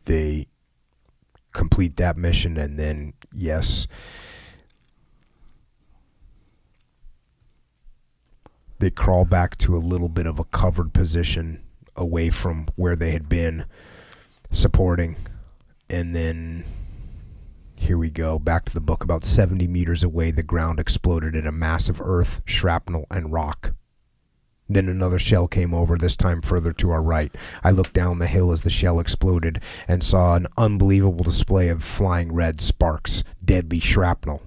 they complete that mission, and then, yes, they crawl back to a little bit of a covered position away from where they had been supporting. And then here we go, back to the book. About 70 meters away, the ground exploded in a mass of earth, shrapnel, and rock. Then another shell came over, this time further to our right. I looked down the hill as the shell exploded and saw an unbelievable display of flying red sparks, deadly shrapnel.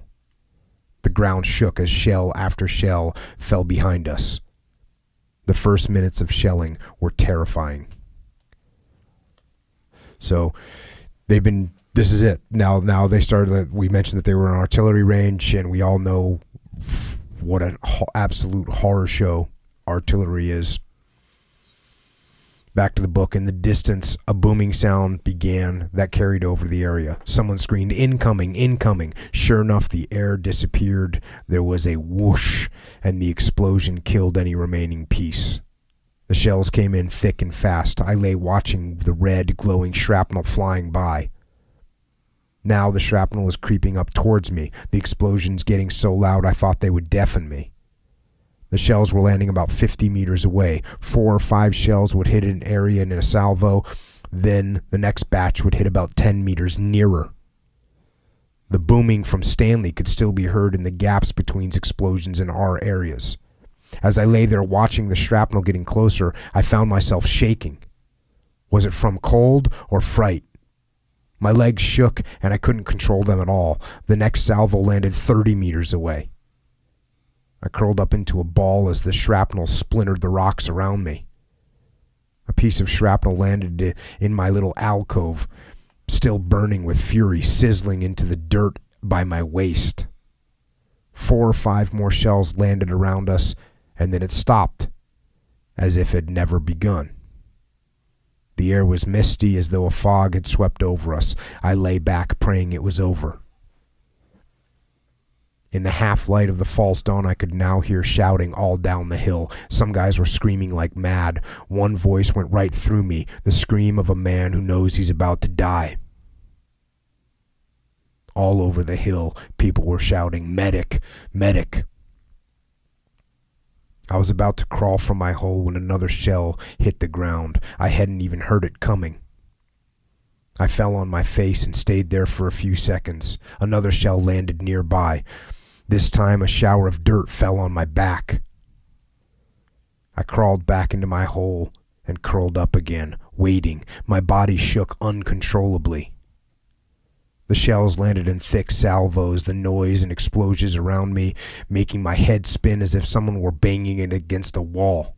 The ground shook as shell after shell fell behind us. The first minutes of shelling were terrifying. So this is it. Now they started, we mentioned that they were an artillery range, and we all know what an absolute horror show artillery is. Back to the book. In the distance, a booming sound began that carried over the area. Someone screamed, "Incoming, incoming." Sure enough, the air disappeared. There was a whoosh, and the explosion killed any remaining piece. The shells came in thick and fast. I lay watching the red, glowing shrapnel flying by. Now the shrapnel was creeping up towards me, the explosions getting so loud I thought they would deafen me. The shells were landing about 50 meters away. 4 or 5 shells would hit an area in a salvo. Then the next batch would hit about 10 meters nearer. The booming from Stanley could still be heard in the gaps between explosions in our areas. As I lay there watching the shrapnel getting closer, I found myself shaking. Was it from cold or fright? My legs shook and I couldn't control them at all. The next salvo landed 30 meters away. I curled up into a ball as the shrapnel splintered the rocks around me. A piece of shrapnel landed in my little alcove, still burning with fury, sizzling into the dirt by my waist. 4 or 5 more shells landed around us, and then it stopped, as if it had never begun. The air was misty, as though a fog had swept over us. I lay back, praying it was over. In the half-light of the false dawn, I could now hear shouting all down the hill. Some guys were screaming like mad. One voice went right through me, the scream of a man who knows he's about to die. All over the hill, people were shouting, "Medic! Medic!" I was about to crawl from my hole when another shell hit the ground. I hadn't even heard it coming. I fell on my face and stayed there for a few seconds. Another shell landed nearby. This time a shower of dirt fell on my back. I crawled back into my hole and curled up again, waiting. My body shook uncontrollably. The shells landed in thick salvos, the noise and explosions around me making my head spin as if someone were banging it against a wall.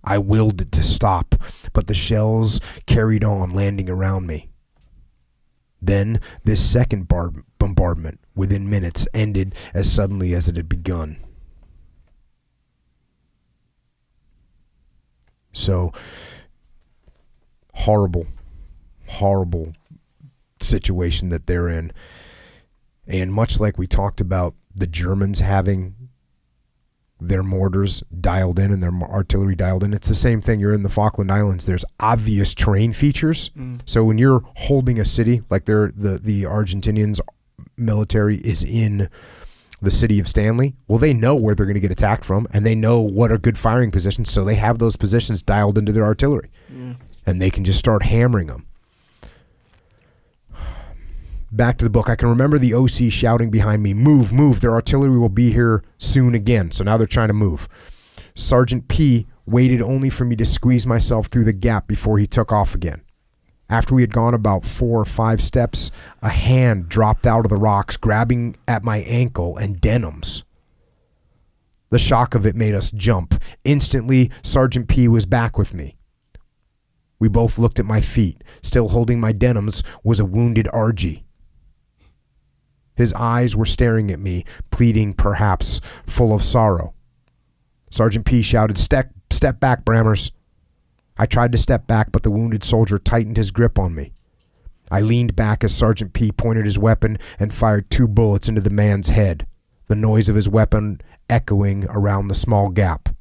I willed it to stop, but the shells carried on, landing around me. Then this second bombardment, within minutes, ended as suddenly as it had begun. So, horrible situation that they're in. And much like we talked about the Germans having their mortars dialed in and their artillery dialed in, it's the same thing. You're in the Falkland Islands. There's obvious terrain features. So when you're holding a city, like the Argentinians military is in the city of Stanley, well, they know where they're going to get attacked from, and they know what are good firing positions, so they have those positions dialed into their artillery. And they can just start hammering them. Back to the book. I can remember the OC shouting behind me, "Move, move, their artillery will be here soon again." So now they're trying to move. Sergeant P waited only for me to squeeze myself through the gap before he took off again. After we had gone about 4 or 5 steps, a hand dropped out of the rocks, grabbing at my ankle and denims. The shock of it made us jump. Instantly, Sergeant P was back with me. We both looked at my feet. Still holding my denims was a wounded Argy. His eyes were staring at me, pleading, perhaps full of sorrow. Sergeant P shouted, Step back, Brammers." I tried to step back, but the wounded soldier tightened his grip on me. I leaned back as Sergeant P pointed his weapon and fired 2 bullets into the man's head, the noise of his weapon echoing around the small gap.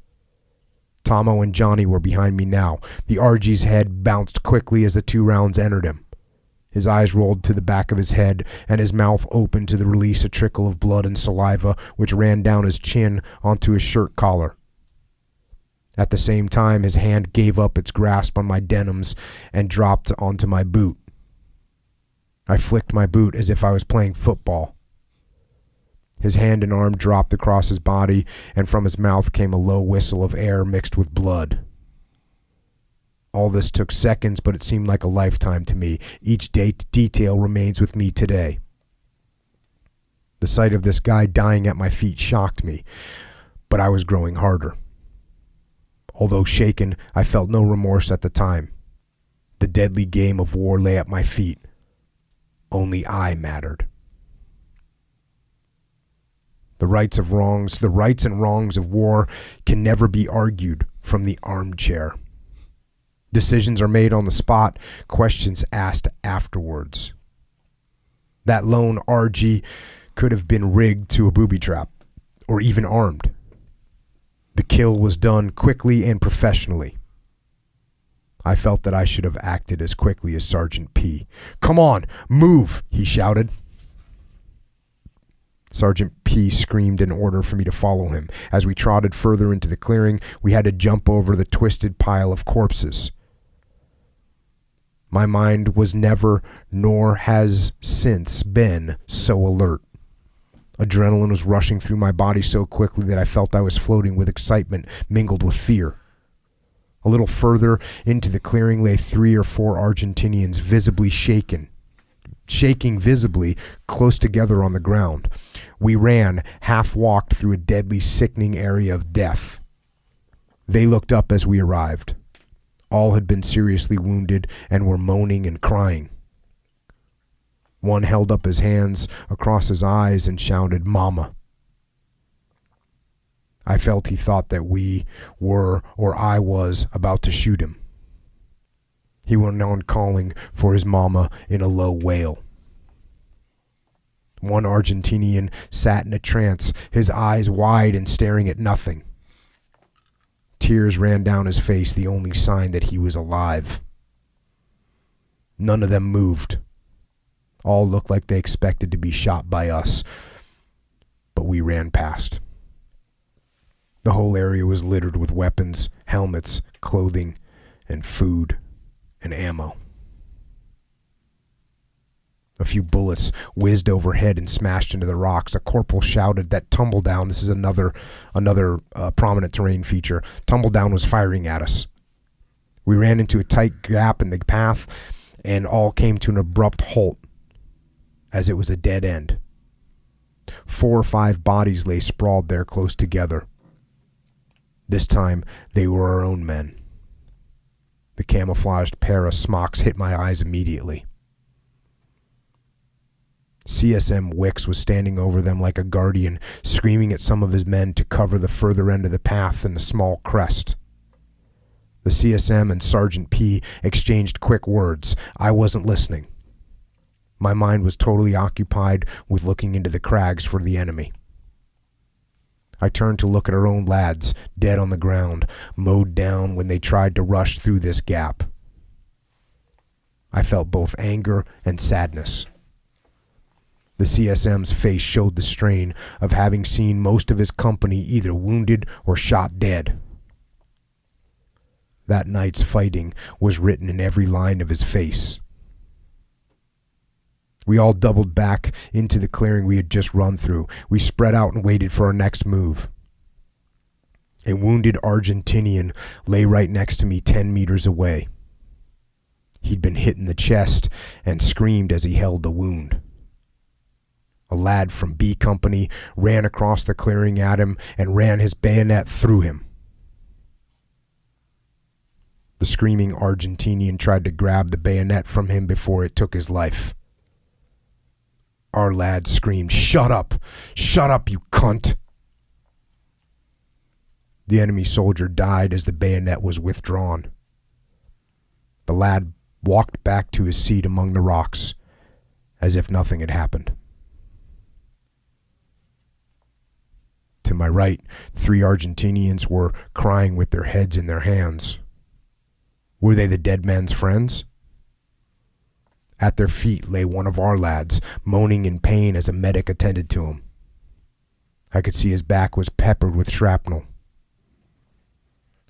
Tomo and Johnny were behind me now. The RG's head bounced quickly as the 2 rounds entered him. His eyes rolled to the back of his head, and his mouth opened to release a trickle of blood and saliva which ran down his chin onto his shirt collar. At the same time, his hand gave up its grasp on my denims and dropped onto my boot. I flicked my boot as if I was playing football. His hand and arm dropped across his body, and from his mouth came a low whistle of air mixed with blood. All this took seconds, but it seemed like a lifetime to me. Each detail remains with me today. The sight of this guy dying at my feet shocked me, but I was growing harder. Although shaken, I felt no remorse at the time. The deadly game of war lay at my feet. Only I mattered. The rights and wrongs of war can never be argued from the armchair. Decisions are made on the spot, questions asked afterwards. That lone RG could have been rigged to a booby trap, or even armed. The kill was done quickly and professionally. I felt that I should have acted as quickly as Sergeant P. "Come on, move!" he shouted. Sergeant P screamed an order for me to follow him. As we trotted further into the clearing, we had to jump over the twisted pile of corpses. My mind was never, nor has since been, so alert. Adrenaline was rushing through my body so quickly that I felt I was floating with excitement mingled with fear. A little further into the clearing lay 3 or 4 Argentinians visibly shaking visibly close together on the ground. We ran, half-walked through a deadly, sickening area of death. They looked up as we arrived. All had been seriously wounded and were moaning and crying. One held up his hands across his eyes and shouted, "Mama." I felt he thought that we were, or I was, about to shoot him. He went on calling for his mama in a low wail. One Argentinian sat in a trance, his eyes wide and staring at nothing. Tears ran down his face, the only sign that he was alive. None of them moved. All looked like they expected to be shot by us, but we ran past. The whole area was littered with weapons, helmets, clothing, and food and ammo. A few bullets whizzed overhead and smashed into the rocks. A corporal shouted that Tumbledown, this is another prominent terrain feature, Tumbledown was firing at us. We ran into a tight gap in the path and all came to an abrupt halt as it was a dead end. 4 or 5 bodies lay sprawled there close together. This time they were our own men. The camouflaged pair of smocks hit my eyes immediately. CSM Wicks was standing over them like a guardian, screaming at some of his men to cover the further end of the path in a small crest. The CSM and Sergeant P exchanged quick words. I wasn't listening. My mind was totally occupied with looking into the crags for the enemy. I turned to look at our own lads, dead on the ground, mowed down when they tried to rush through this gap. I felt both anger and sadness. The CSM's face showed the strain of having seen most of his company either wounded or shot dead. That night's fighting was written in every line of his face. We all doubled back into the clearing we had just run through. We spread out and waited for our next move. A wounded Argentinian lay right next to me 10 meters away. He'd been hit in the chest and screamed as he held the wound. A lad from B Company ran across the clearing at him and ran his bayonet through him. The screaming Argentinian tried to grab the bayonet from him before it took his life. Our lad screamed, "Shut up! Shut up, you cunt!" The enemy soldier died as the bayonet was withdrawn. The lad walked back to his seat among the rocks as if nothing had happened. To my right, 3 Argentinians were crying with their heads in their hands. Were they the dead man's friends? At their feet lay one of our lads, moaning in pain as a medic attended to him. I could see his back was peppered with shrapnel.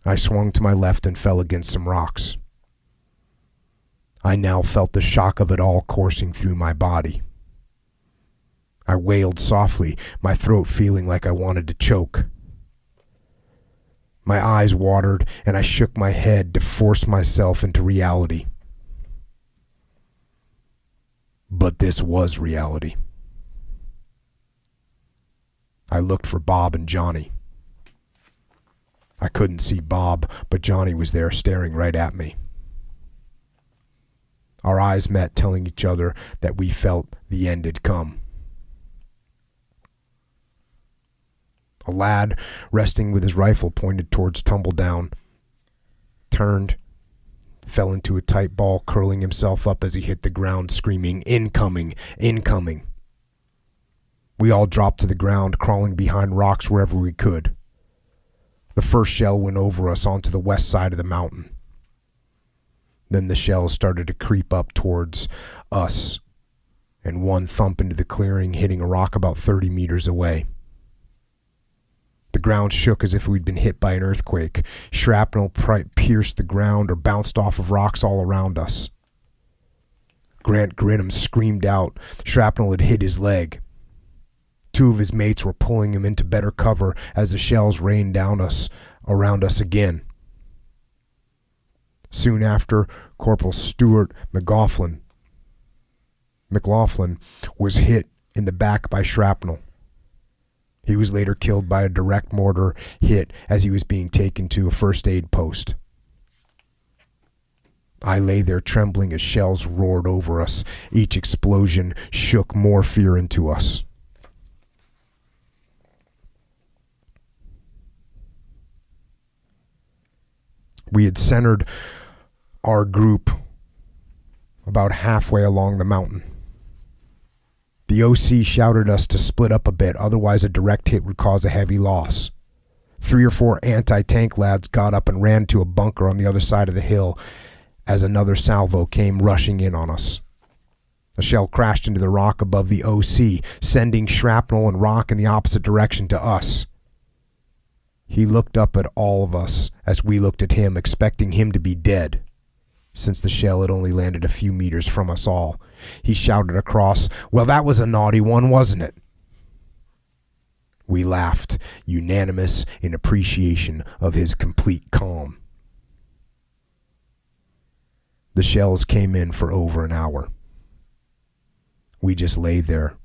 I swung to my left and fell against some rocks. I now felt the shock of it all coursing through my body. I wailed softly, my throat feeling like I wanted to choke. My eyes watered, and I shook my head to force myself into reality. But this was reality. I looked for Bob and Johnny. I couldn't see Bob, but Johnny was there staring right at me. Our eyes met, telling each other that we felt the end had come. A lad, resting with his rifle pointed towards Tumbledown, turned, fell into a tight ball, curling himself up as he hit the ground, screaming, "Incoming! Incoming!" We all dropped to the ground, crawling behind rocks wherever we could. The first shell went over us onto the west side of the mountain. Then the shells started to creep up towards us, and one thump into the clearing, hitting a rock about 30 meters away. The ground shook as if we'd been hit by an earthquake. Shrapnel pierced the ground or bounced off of rocks all around us. Grant Grinham screamed out. Shrapnel had hit his leg. 2 of his mates were pulling him into better cover as the shells rained down around us again. Soon after, Corporal Stuart McLaughlin was hit in the back by shrapnel. He was later killed by a direct mortar hit as he was being taken to a first aid post. I lay there trembling as shells roared over us. Each explosion shook more fear into us. We had centered our group about halfway along the mountain. The OC shouted us to split up a bit, otherwise a direct hit would cause a heavy loss. 3 or 4 anti-tank lads got up and ran to a bunker on the other side of the hill as another salvo came rushing in on us. A shell crashed into the rock above the OC, sending shrapnel and rock in the opposite direction to us. He looked up at all of us as we looked at him, expecting him to be dead, since the shell had only landed a few meters from us all. He shouted across, "Well, that was a naughty one, wasn't it?" We laughed, unanimous in appreciation of his complete calm. The shells came in for over an hour. We just lay there,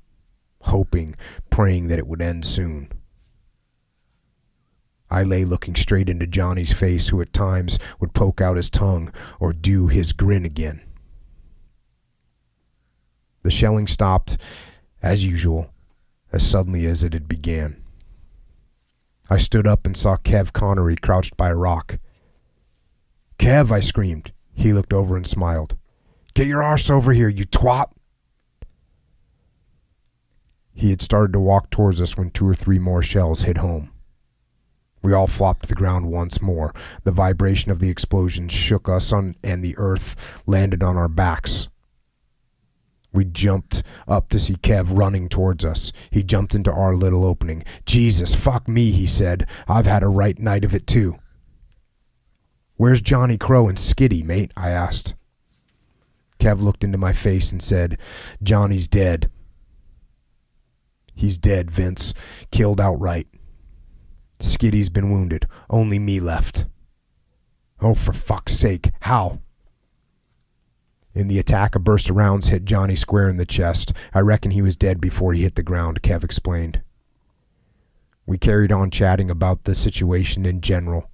hoping, praying that it would end soon. I lay looking straight into Johnny's face, who at times would poke out his tongue or do his grin again. The shelling stopped, as usual, as suddenly as it had began. I stood up and saw Kev Connery crouched by a rock. "Kev," I screamed. He looked over and smiled. "Get your arse over here, you twat!" He had started to walk towards us when 2 or 3 more shells hit home. We all flopped to the ground once more. The vibration of the explosions shook us and the earth landed on our backs. We jumped up to see Kev running towards us. He jumped into our little opening. "Jesus, fuck me," he said. "I've had a right night of it too." "Where's Johnny Crow and Skitty, mate?" I asked. Kev looked into my face and said, "Johnny's dead." "He's dead, Vince. Killed outright. Skitty's been wounded. Only me left." "Oh, for fuck's sake. How?" "In the attack, a burst of rounds hit Johnny square in the chest. I reckon he was dead before he hit the ground," Kev explained. We carried on chatting about the situation in general.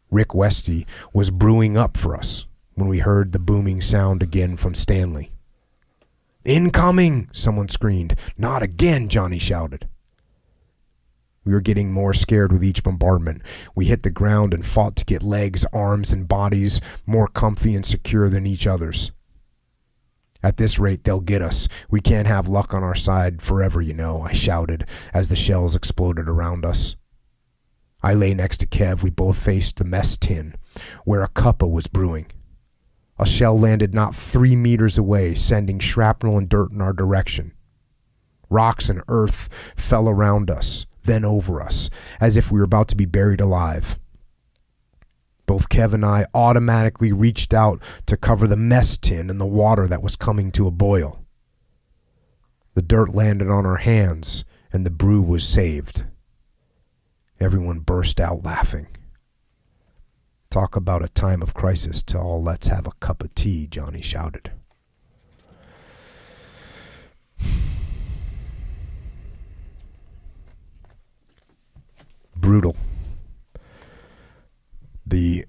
Rick Westy was brewing up for us when we heard the booming sound again from Stanley. "Incoming!" someone screamed. "Not again!" Johnny shouted. We were getting more scared with each bombardment. We hit the ground and fought to get legs, arms, and bodies more comfy and secure than each other's. At this rate, they'll get us. We can't have luck on our side forever, you know, I shouted as the shells exploded around us. I lay next to Kev. We both faced the mess tin, where a cuppa was brewing. A shell landed not 3 meters away, sending shrapnel and dirt in our direction. Rocks and earth fell around us, then over us, as if we were about to be buried alive. Both Kev and I automatically reached out to cover the mess tin and the water that was coming to a boil. The dirt landed on our hands, and the brew was saved. Everyone burst out laughing. Talk about a time of crisis to all let's have a cup of tea, Johnny shouted. Brutal. The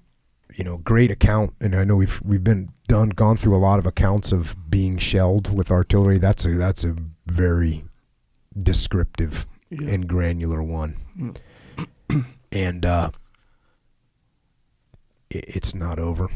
great account, and I know we've gone through a lot of accounts of being shelled with artillery. That's a very descriptive and granular one. And it's not over.